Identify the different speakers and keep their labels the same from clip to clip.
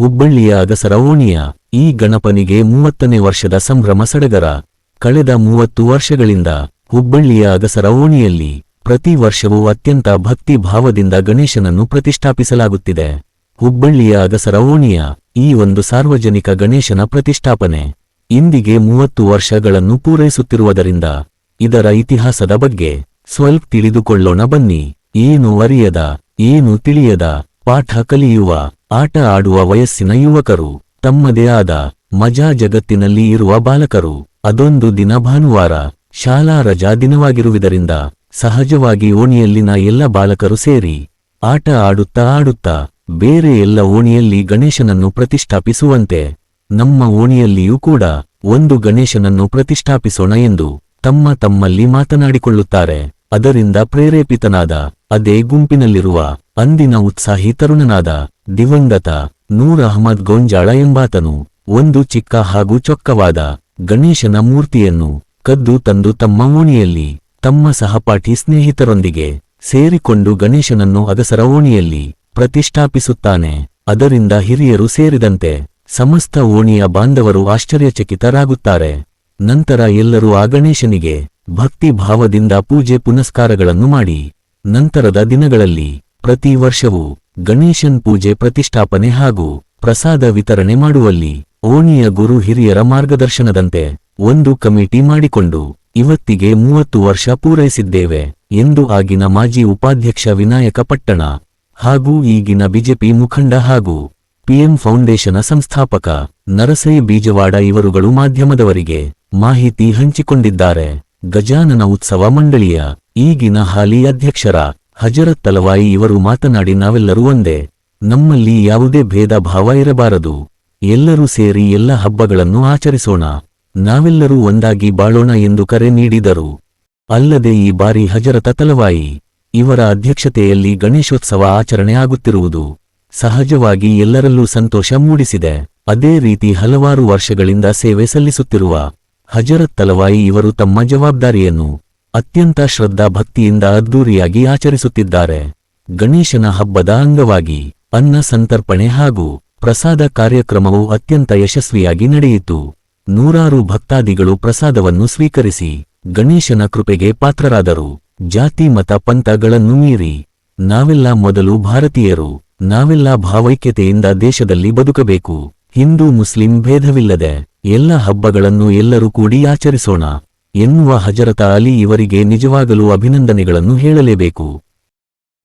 Speaker 1: ಹುಬ್ಬಳ್ಳಿಯ ಅಗಸರ ಓಣಿಯ ಈ ಗಣಪನಿಗೆ 30ನೇ ವರ್ಷದ ಸಂಭ್ರಮ ಸಡಗರ. ಕಳೆದ 30 ವರ್ಷಗಳಿಂದ ಹುಬ್ಬಳ್ಳಿಯ ಅಗಸರ ಓಣಿಯಲ್ಲಿ ಪ್ರತಿ ವರ್ಷವೂ ಅತ್ಯಂತ ಭಕ್ತಿ ಭಾವದಿಂದ ಗಣೇಶನನ್ನು ಪ್ರತಿಷ್ಠಾಪಿಸಲಾಗುತ್ತಿದೆ. ಹುಬ್ಬಳ್ಳಿಯ ಅಗಸರ ಓಣಿಯ ಈ ಒಂದು ಸಾರ್ವಜನಿಕ ಗಣೇಶನ ಪ್ರತಿಷ್ಠಾಪನೆ ಇಂದಿಗೆ 30 ವರ್ಷಗಳನ್ನು ಪೂರೈಸುತ್ತಿರುವುದರಿಂದ ಇದರ ಇತಿಹಾಸದ ಬಗ್ಗೆ ಸ್ವಲ್ಪ ತಿಳಿದುಕೊಳ್ಳೋಣ ಬನ್ನಿ. ಏನು ಅರಿಯದ, ಏನು ತಿಳಿಯದ, ಪಾಠ ಕಲಿಯುವ, ಆಟ ಆಡುವ ವಯಸ್ಸಿನ ಯುವಕರು, ತಮ್ಮದೇ ಆದ ಮಜಾ ಜಗತ್ತಿನಲ್ಲಿ ಇರುವ ಬಾಲಕರು. ಅದೊಂದು ದಿನ ಭಾನುವಾರ, ಶಾಲಾ ರಜಾ ದಿನವಾಗಿರುವುದರಿಂದ ಸಹಜವಾಗಿ ಓಣಿಯಲ್ಲಿನ ಎಲ್ಲ ಬಾಲಕರು ಸೇರಿ ಆಟ ಆಡುತ್ತಾ ಬೇರೆ ಎಲ್ಲ ಓಣಿಯಲ್ಲಿ ಗಣೇಶನನ್ನು ಪ್ರತಿಷ್ಠಾಪಿಸುವಂತೆ ನಮ್ಮ ಓಣಿಯಲ್ಲಿಯೂ ಕೂಡ ಒಂದು ಗಣೇಶನನ್ನು ಪ್ರತಿಷ್ಠಾಪಿಸೋಣ ಎಂದು ತಮ್ಮಲ್ಲಿ ಮಾತನಾಡಿಕೊಳ್ಳುತ್ತಾರೆ. ಅದರಿಂದ ಪ್ರೇರೇಪಿತನಾದ ಅದೇ ಗುಂಪಿನಲ್ಲಿರುವ ಅಂದಿನ ಉತ್ಸಾಹಿ ತರುಣನಾದ ದಿವಂಗತ ನೂರ್ ಅಹಮದ್ ಗೊಂಜಾಳ ಎಂಬಾತನು ಒಂದು ಚಿಕ್ಕ ಹಾಗೂ ಚೊಕ್ಕವಾದ ಗಣೇಶನ ಮೂರ್ತಿಯನ್ನು ಕದ್ದು ತಂದು ತಮ್ಮ ಓಣಿಯಲ್ಲಿ ತಮ್ಮ ಸಹಪಾಠಿ ಸ್ನೇಹಿತರೊಂದಿಗೆ ಸೇರಿಕೊಂಡು ಗಣೇಶನನ್ನು ಅಗಸರ ಓಣಿಯಲ್ಲಿ ಪ್ರತಿಷ್ಠಾಪಿಸುತ್ತಾನೆ. ಅದರಿಂದ ಹಿರಿಯರು ಸೇರಿದಂತೆ ಸಮಸ್ತ ಓಣಿಯ ಬಾಂಧವರು ಆಶ್ಚರ್ಯಚಕಿತರಾಗುತ್ತಾರೆ. ನಂತರ ಎಲ್ಲರೂ ಆ ಗಣೇಶನಿಗೆ ಭಕ್ತಿ ಭಾವದಿಂದ ಪೂಜೆ ಪುನಸ್ಕಾರಗಳನ್ನು ಮಾಡಿ ನಂತರದ ದಿನಗಳಲ್ಲಿ ಪ್ರತಿ ವರ್ಷವೂ ಗಣೇಶನ್ ಪೂಜೆ ಪ್ರತಿಷ್ಠಾಪನೆ ಹಾಗೂ ಪ್ರಸಾದ ವಿತರಣೆ ಮಾಡುವಲ್ಲಿ ಓಣಿಯ ಗುರು ಹಿರಿಯರ ಮಾರ್ಗದರ್ಶನದಂತೆ ಒಂದು ಕಮಿಟಿ ಮಾಡಿಕೊಂಡು ಇವತ್ತಿಗೆ 30 ವರ್ಷ ಪೂರೈಸಿದ್ದೇವೆ ಎಂದು ಆಗಿನ ಮಾಜಿ ಉಪಾಧ್ಯಕ್ಷ ವಿನಾಯಕ ಪಟ್ಟಣ ಹಾಗೂ ಈಗಿನ ಬಿಜೆಪಿ ಮುಖಂಡ ಹಾಗೂ ಪಿಎಂ ಫೌಂಡೇಶನ ಸಂಸ್ಥಾಪಕ ನರಸೈ ಬೀಜವಾಡ ಇವರುಗಳು ಮಾಧ್ಯಮದವರಿಗೆ ಮಾಹಿತಿ ಹಂಚಿಕೊಂಡಿದ್ದಾರೆ. ಗಜಾನನ ಉತ್ಸವ ಮಂಡಳಿಯ ಈಗಿನ ಹಾಲಿ ಅಧ್ಯಕ್ಷರ ಹಜರತ್ ತಲವಾಯಿ ಇವರು ಮಾತನಾಡಿ, ನಾವೆಲ್ಲರೂ ಒಂದೇ, ನಮ್ಮಲ್ಲಿ ಯಾವುದೇ ಭೇದ ಭಾವ ಇರಬಾರದು, ಎಲ್ಲರೂ ಸೇರಿ ಎಲ್ಲ ಹಬ್ಬಗಳನ್ನು ಆಚರಿಸೋಣ, ನಾವೆಲ್ಲರೂ ಒಂದಾಗಿ ಬಾಳೋಣ ಎಂದು ಕರೆ ನೀಡಿದರು. ಅಲ್ಲದೆ ಈ ಬಾರಿ ಹಜರತ ತಲವಾಯಿ ಇವರ ಅಧ್ಯಕ್ಷತೆಯಲ್ಲಿ ಗಣೇಶೋತ್ಸವ ಆಚರಣೆ ಆಗುತ್ತಿರುವುದು ಸಹಜವಾಗಿ ಎಲ್ಲರಲ್ಲೂ ಸಂತೋಷ ಮೂಡಿಸಿದೆ. ಅದೇ ರೀತಿ ಹಲವಾರು ವರ್ಷಗಳಿಂದ ಸೇವೆ ಸಲ್ಲಿಸುತ್ತಿರುವ ಹಜರತ್ ತಲವಾಯಿ ಇವರು ತಮ್ಮ ಜವಾಬ್ದಾರಿಯನ್ನು ಅತ್ಯಂತ ಶ್ರದ್ಧಾ ಭಕ್ತಿಯಿಂದ ಅದ್ದೂರಿಯಾಗಿ ಆಚರಿಸುತ್ತಿದ್ದಾರೆ. ಗಣೇಶನ ಹಬ್ಬದ ಅಂಗವಾಗಿ ಅನ್ನ ಸಂತರ್ಪಣೆ ಹಾಗೂ ಪ್ರಸಾದ ಕಾರ್ಯಕ್ರಮವು ಅತ್ಯಂತ ಯಶಸ್ವಿಯಾಗಿ ನಡೆಯಿತು. ನೂರಾರು ಭಕ್ತಾದಿಗಳು ಪ್ರಸಾದವನ್ನು ಸ್ವೀಕರಿಸಿ ಗಣೇಶನ ಕೃಪೆಗೆ ಪಾತ್ರರಾದರು. ಜಾತಿ ಮತ ಪಂಥಗಳನ್ನು ಮೀರಿ ನಾವೆಲ್ಲ ಮೊದಲು ಭಾರತೀಯರು, ನಾವೆಲ್ಲ ಭಾವೈಕ್ಯತೆಯಿಂದ ದೇಶದಲ್ಲಿ ಬದುಕಬೇಕು, ಹಿಂದೂ ಮುಸ್ಲಿಂ ಭೇದವಿಲ್ಲದೆ ಎಲ್ಲ ಹಬ್ಬಗಳನ್ನು ಎಲ್ಲರೂ ಕೂಡಿ ಆಚರಿಸೋಣ ಎನ್ನುವ ಹಜರತ ಅಲಿ ಇವರಿಗೆ ನಿಜವಾಗಲೂ ಅಭಿನಂದನೆಗಳನ್ನು ಹೇಳಲೇಬೇಕು.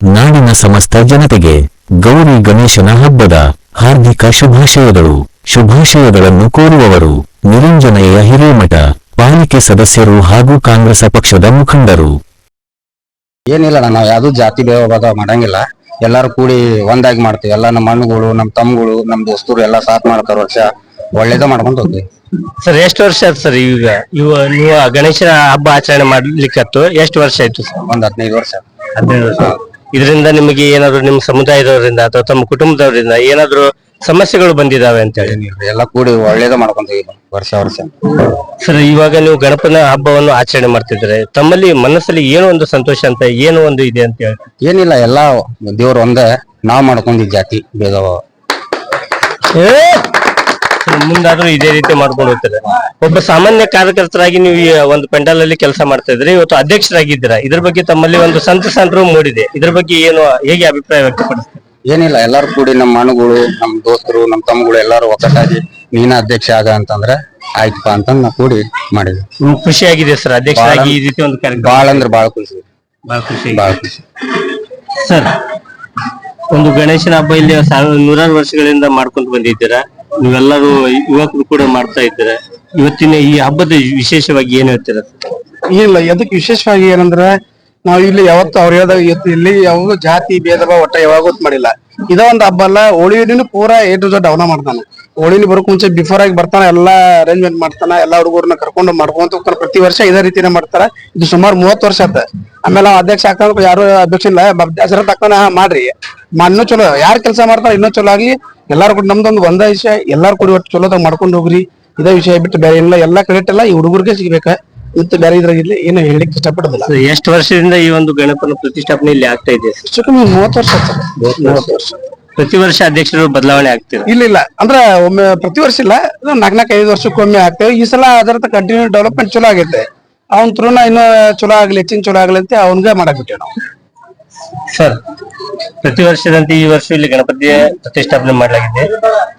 Speaker 1: ನಾಡಿನ ಸಮಸ್ತ ಜನತೆಗೆ ಗೌರಿ ಗಣೇಶನ ಹಬ್ಬದ ಹಾರ್ದಿಕ ಶುಭಾಶಯಗಳು. ಶುಭಾಶಯಗಳನ್ನು ಕೋರುವವರು ನಿರಂಜನಯ್ಯ ಹಿರೇಮಠ, ಪಾಲಿಕೆ ಸದಸ್ಯರು ಹಾಗೂ ಕಾಂಗ್ರೆಸ್ ಪಕ್ಷದ ಮುಖಂಡರು.
Speaker 2: ಏನಿಲ್ಲ, ನಾವು ಯಾವ್ದು ಜಾತಿ ಭೇದ ಮಾಡಂಗಿಲ್ಲ, ಎಲ್ಲಾರು ಕೂಡಿ ಒಂದಾಗಿ ಮಾಡ್ತೀವಿ. ಎಲ್ಲ ನಮ್ಮ ಅಣ್ಣಗಳು, ನಮ್ಮ ತಮ್ಮಗಳು, ನಮ್ಮ ದೋಸ್ತರು ಎಲ್ಲ ಸಾಥ್ ಮಾಡ್ತಾರ. ವರ್ಷ ಒಳ್ಳೇದ ಮಾಡ್ಕೊಂಡ್ ಹೋಗ್ತೀವಿ.
Speaker 3: ಸರ್ ಎಷ್ಟು ವರ್ಷ ಆಯ್ತು ಸರ್ ಈಗ ನೀವು ಗಣೇಶನ ಹಬ್ಬ ಆಚರಣೆ ಮಾಡ್ಲಿಕ್ಕತ್ತು? ಎಷ್ಟು ವರ್ಷ ಆಯ್ತು ಸರ್?
Speaker 2: ಒಂದ್ 15 ವರ್ಷ.
Speaker 3: 15 ವರ್ಷ. ಇದರಿಂದ ನಿಮಗೆ ಏನಾದ್ರು ನಿಮ್ಮ ಸಮುದಾಯದವರಿಂದ ಅಥವಾ ತಮ್ಮ ಕುಟುಂಬದವರಿಂದ ಏನಾದ್ರು ಸಮಸ್ಯೆಗಳು ಬಂದಿದಾವೆ ಅಂತ ಹೇಳಿ?
Speaker 2: ಎಲ್ಲ ಕೂಡಿ ಒಳ್ಳೇದ ಮಾಡ್ಕೊಂತೀವಿ ವರ್ಷ.
Speaker 3: ಸರ್, ಇವಾಗ ನೀವು ಗಣಪನ ಹಬ್ಬವನ್ನು ಆಚರಣೆ ಮಾಡ್ತಿದ್ರೆ ತಮ್ಮಲ್ಲಿ ಮನಸ್ಸಲ್ಲಿ ಏನೋ ಒಂದು ಸಂತೋಷ ಅಂತ ಏನೋ ಒಂದು ಇದೆ ಅಂತ ಹೇಳಿ?
Speaker 2: ಏನಿಲ್ಲ, ಎಲ್ಲಾ ದೇವ್ರು ಒಂದೇ, ನಾವ್ ಮಾಡ್ಕೊಂಡಿದ್ ಜಾತಿ ಭೇದ ಭಾವ.
Speaker 3: ಮುಂದಾದ್ರೂ ಇದೇ ರೀತಿ ಮಾಡ್ಕೊಂಡು ಹೋಗ್ತಾರೆ. ಒಬ್ಬ ಸಾಮಾನ್ಯ ಕಾರ್ಯಕರ್ತರಾಗಿ ನೀವು ಒಂದು ಪೆಂಡಲ್ ಅಲ್ಲಿ ಕೆಲಸ ಮಾಡ್ತಾ ಇದ್ರೆ, ಇವತ್ತು ಅಧ್ಯಕ್ಷರಾಗಿದ್ದೀರಾ. ಇದ್ರ ಬಗ್ಗೆ ತಮ್ಮಲ್ಲಿ ಒಂದು ಸಂತಸ ಮೂಡಿದೆ. ಇದ್ರ ಬಗ್ಗೆ ಏನು, ಹೇಗೆ ಅಭಿಪ್ರಾಯ ವ್ಯಕ್ತಪಡಿಸ್ತಾರೆ?
Speaker 2: ಏನಿಲ್ಲ, ಎಲ್ಲಾರು ಕೂಡಿ ನಮ್ಮ ಅಣ್ಣಗಳು, ನಮ್ಮ ದೋಸ್ತರು, ನಮ್ಮ ತಮ್ಮಗಳು ಎಲ್ಲಾರು ಒಕ್ಕಟ್ಟಾಗಿ ನೀನ ಅಧ್ಯಕ್ಷ ಆಗ ಅಂತಂದ್ರೆ ಆಯ್ತಪ್ಪ ಅಂತ ನಾವು ಕೂಡಿ ಮಾಡಿದ್ವಿ.
Speaker 3: ಖುಷಿಯಾಗಿದೆ ಸರ್ ಅಧ್ಯಕ್ಷರಾಗಿ ಈ ರೀತಿ ಒಂದು ಕಾರ್ಯಕ್ರಮ?
Speaker 2: ಬಾಳ ಅಂದ್ರೆ ಬಾಳ ಖುಷಿ.
Speaker 3: ಸರ್, ಒಂದು ಗಣೇಶನ ಹಬ್ಬ ಇಲ್ಲಿ ನೂರಾರು ವರ್ಷಗಳಿಂದ ಮಾಡ್ಕೊಂಡು ಬಂದಿದ್ದೀರಾ. ನೀವೆಲ್ಲರೂ ಯುವಕರು ಕೂಡ ಮಾಡ್ತಾ ಇದ್ದೀರಾ. ಇವತ್ತಿನ ಈ ಹಬ್ಬದ ವಿಶೇಷವಾಗಿ ಏನ್ ಹೇಳ್ತೀರಾ?
Speaker 4: ಇಲ್ಲ, ಅದಕ್ಕೆ ವಿಶೇಷವಾಗಿ ಏನಂದ್ರೆ ನಾವ್ ಇಲ್ಲಿ ಯಾವತ್ತು ಅವ್ರು ಹೇಳ್ದಾಗ ಇಲ್ಲಿ ಯಾವಾಗ ಜಾತಿ ಭೇದ ಭಾವ ಒಟ್ಟ ಯಾವಾಗೂ ಮಾಡಿಲ್ಲ. ಇದ ಒಂದು ಹಬ್ಬ ಅಲ್ಲ, ಹೋಳಿನ ಪೂರಾ A to Z ಅವನ ಮಾಡ್ತಾನ. ಹೋಳಿನ ಬರೋಕ್ ಮುಂಚೆ ಬಿಫೋರ್ ಆಗಿ ಬರ್ತಾನ, ಎಲ್ಲಾ ಅರೇಂಜ್ಮೆಂಟ್ ಮಾಡ್ತಾನ, ಎಲ್ಲಾ ಹುಡುಗರನ್ನ ಕರ್ಕೊಂಡು ಮಾಡ್ಕೊಂತ ಹೋಗ್ತಾನ. ಪ್ರತಿ ವರ್ಷ ಇದೇ ರೀತಿನೇ ಮಾಡ್ತಾರ. ಇದು ಸುಮಾರು 30 ವರ್ಷ ಆತ. ಆಮೇಲೆ ಅಧ್ಯಕ್ಷ ಹಾಕ ಯಾರು ಅಧ್ಯಕ್ಷ ಇಲ್ಲ, ಹಜರತ್ ಹಾಕೋಣ ಮಾಡ್ರಿ, ಇನ್ನೂ ಚಲೋ ಯಾರು ಕೆಲಸ ಮಾಡ್ತಾರ ಇನ್ನೂ ಚಲೋ ಆಗ್ಲಿ. ಎಲ್ಲಾರು ಕೂಡ ನಮ್ದೊಂದು ಒಂದ ವಿಷಯ, ಎಲ್ಲಾರು ಕೂಡಿ ಒಟ್ಟು ಚಲೋದಾಗ ಮಾಡ್ಕೊಂಡು ಹೋಗ್ರಿ. ಇದೇ ವಿಷಯ ಬಿಟ್ಟು ಬೇರೆ ಏನಿಲ್ಲ. ಎಲ್ಲಾ ಕ್ರೆಡಿಟ್ ಎಲ್ಲ ಈ ಹುಡುಗರಿಗೆ ಸಿಗ್ಬೇಕ, ಮತ್ತೆ ಬೇರೆ ಇದ್ರಾಗಿರ್ಲಿ ಏನು ಹೇಳಿಕ್ ಇಷ್ಟಪಡೋದಿಲ್ಲ.
Speaker 3: ಎಷ್ಟು ವರ್ಷದಿಂದ ಈ ಒಂದು ಗಣಪನ ಪ್ರತಿಷ್ಠಾಪನೆ ಇಲ್ಲಿ ಆಗ್ತಾ ಇದೆ?
Speaker 4: 30 ವರ್ಷ. 30 ವರ್ಷ.
Speaker 3: ಪ್ರತಿ ವರ್ಷ ಅಧ್ಯಕ್ಷರು ಬದಲಾವಣೆ ಆಗ್ತೀರಾ?
Speaker 4: ಇಲ್ಲ ಅಂದ್ರೆ ಒಮ್ಮೆ ಪ್ರತಿ ವರ್ಷ ಇಲ್ಲ, 4-5 ವರ್ಷಕ್ಕೊಮ್ಮೆ ಆಗ್ತೇವೆ. ಈ ಸಲ ಅದರ ಕಂಟಿನ್ಯೂ ಡೆವಲಪ್ಮೆಂಟ್ ಚಲೋ ಆಗೈತೆ. ಅವ್ನ ಥ್ರೂನ ಇನ್ನೂ ಚಲೋ ಆಗ್ಲಿ, ಹೆಚ್ಚಿನ ಚಲೋ ಆಗ್ಲಿ ಅಂತ ಅವನ್ಗೆ ಮಾಡಕ್ ಬಿಟ್ಟೇವೆ ನಾವು.
Speaker 3: ಸರ್, ಪ್ರತಿ ವರ್ಷದಂತೆ ಈ ವರ್ಷ ಇಲ್ಲಿ ಗಣಪತಿಯ ಪ್ರತಿಷ್ಠಾಪನೆ ಮಾಡಲಾಗಿದೆ.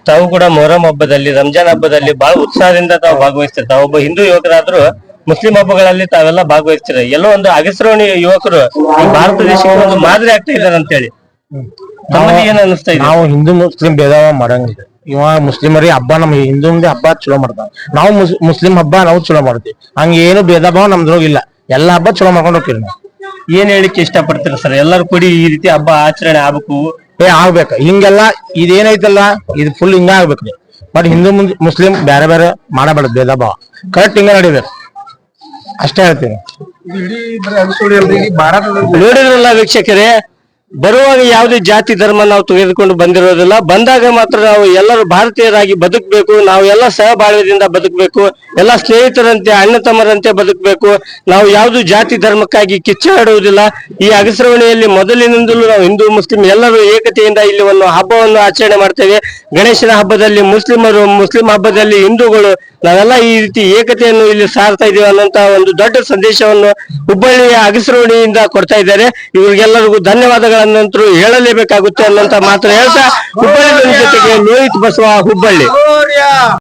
Speaker 3: ತಾವು ಕೂಡ ಮೊಹರಂ ಹಬ್ಬದಲ್ಲಿ, ರಂಜಾನ್ ಹಬ್ಬದಲ್ಲಿ ಬಹಳ ಉತ್ಸಾಹದಿಂದ ತಾವು ಭಾಗವಹಿಸ್ತೀರಿ. ತಾವು ಒಬ್ಬ ಹಿಂದೂ ಯುವಕರಾದ್ರೂ ಮುಸ್ಲಿಂ ಹಬ್ಬಗಳಲ್ಲಿ ತಾವೆಲ್ಲ ಭಾಗವಹಿಸ್ತೀರಿ. ಎಲ್ಲೋ ಒಂದು ಅಗಸರೋಣಿ ಯುವಕರು ಈ ಭಾರತ ದೇಶಕ್ಕೆ ಒಂದು ಮಾದರಿ ಆಗ್ತಾ ಇದ್ದಾರೆ ಅಂತೇಳಿ ತಮ್ಮಲ್ಲಿ ಏನ್ ಅನಿಸ್ತಾ ಇದೆ?
Speaker 5: ನಾವು ಹಿಂದೂ ಮುಸ್ಲಿಂ ಭೇದ ಮಾಡಂಗಿಲ್ಲ. ಇವ ಮುಸ್ಲಿಮರಿ ಹಬ್ಬ ನಮ್ ಹಿಂದೂ ಹಬ್ಬ ಚಲೋ ಮಾಡ್ತಾವ, ನಾವು ಮುಸ್ಲಿಂ ಹಬ್ಬ ನಾವು ಚಲೋ ಮಾಡ್ತೀವಿ. ಹಂಗ ಏನು ಭೇದ ಭಾವ ನಮ್ದ್ರೋಗಿಲ್ಲ, ಎಲ್ಲಾ ಹಬ್ಬ ಚಲೋ ಮಾಡ್ಕೊಂಡು ಹೋಗ್ತೀವಿ ನಾವು.
Speaker 3: ಏನ್ ಹೇಳಿಕ್ಕೆ ಇಷ್ಟಪಡ್ತೀರ ಸರ್? ಎಲ್ಲರೂ ಕೂಡಿ ಈ ರೀತಿ ಹಬ್ಬ ಆಚರಣೆ ಆಗ್ಬೇಕು,
Speaker 5: ಆಗ್ಬೇಕ. ಹಿಂಗೆಲ್ಲ ಇದೇನೈತಲ್ಲ ಇದು ಫುಲ್ ಹಿಂಗ ಆಗ್ಬೇಕ್ರಿ. ಬಟ್ ಹಿಂದೂ ಮುಸ್ಲಿಂ ಬೇರೆ ಬೇರೆ ಮಾಡಬಾರ್ದು, ಭೇದ ಭಾವ ಕರೆಕ್ಟ್ ಹಿಂಗ ನಡಿಬೇಕು ಅಷ್ಟೇ ಹೇಳ್ತೀನಿ.
Speaker 3: ನೋಡಿದ್ರಲ್ಲ ವೀಕ್ಷಕರೇ, ಬರುವಾಗ ಯಾವುದೇ ಜಾತಿ ಧರ್ಮ ನಾವು ತೆಗೆದುಕೊಂಡು ಬಂದಿರೋದಿಲ್ಲ. ಬಂದಾಗ ಮಾತ್ರ ನಾವು ಎಲ್ಲರೂ ಭಾರತೀಯರಾಗಿ ಬದುಕಬೇಕು, ನಾವು ಎಲ್ಲ ಸಹಬಾಳ್ವೆದಿಂದ ಬದುಕಬೇಕು, ಎಲ್ಲ ಸ್ನೇಹಿತರಂತೆ ಅಣ್ಣ ತಮ್ಮರಂತೆ ಬದುಕಬೇಕು. ನಾವು ಯಾವುದು ಜಾತಿ ಧರ್ಮಕ್ಕಾಗಿ ಕಿಚ್ಚಾಡುವುದಿಲ್ಲ. ಈ ಅಗಸರವಣಿಯಲ್ಲಿ ಮೊದಲಿನಿಂದಲೂ ನಾವು ಹಿಂದೂ ಮುಸ್ಲಿಂ ಎಲ್ಲರೂ ಏಕತೆಯಿಂದ ಇಲ್ಲಿ ಒಂದು ಹಬ್ಬವನ್ನು ಆಚರಣೆ ಮಾಡ್ತೇವೆ. ಗಣೇಶನ ಹಬ್ಬದಲ್ಲಿ ಮುಸ್ಲಿಮರು, ಮುಸ್ಲಿಂ ಹಬ್ಬದಲ್ಲಿ ಹಿಂದೂಗಳು, ನಾವೆಲ್ಲ ಈ ರೀತಿ ಏಕತೆಯನ್ನು ಇಲ್ಲಿ ಸಾರ್ತಾ ಇದೀವಿ ಅನ್ನೋಂತ ಒಂದು ದೊಡ್ಡ ಸಂದೇಶವನ್ನು ಹುಬ್ಬಳ್ಳಿಯ ಅಗಸರವಣಿಯಿಂದ ಕೊಡ್ತಾ ಇದ್ದಾರೆ. ಇವರಿಗೆಲ್ಲರಿಗೂ ಧನ್ಯವಾದಗಳನ್ನಂತರೂ ಹೇಳಲೇಬೇಕಾಗುತ್ತೆ ಅನ್ನೋಂತ ಮಾತ್ರ ಹೇಳ್ತಾ, ಹುಬ್ಬಳ್ಳಿ ಜೊತೆಗೆ ಲೋಹಿತ್ ಬಸವ, ಹುಬ್ಬಳ್ಳಿ.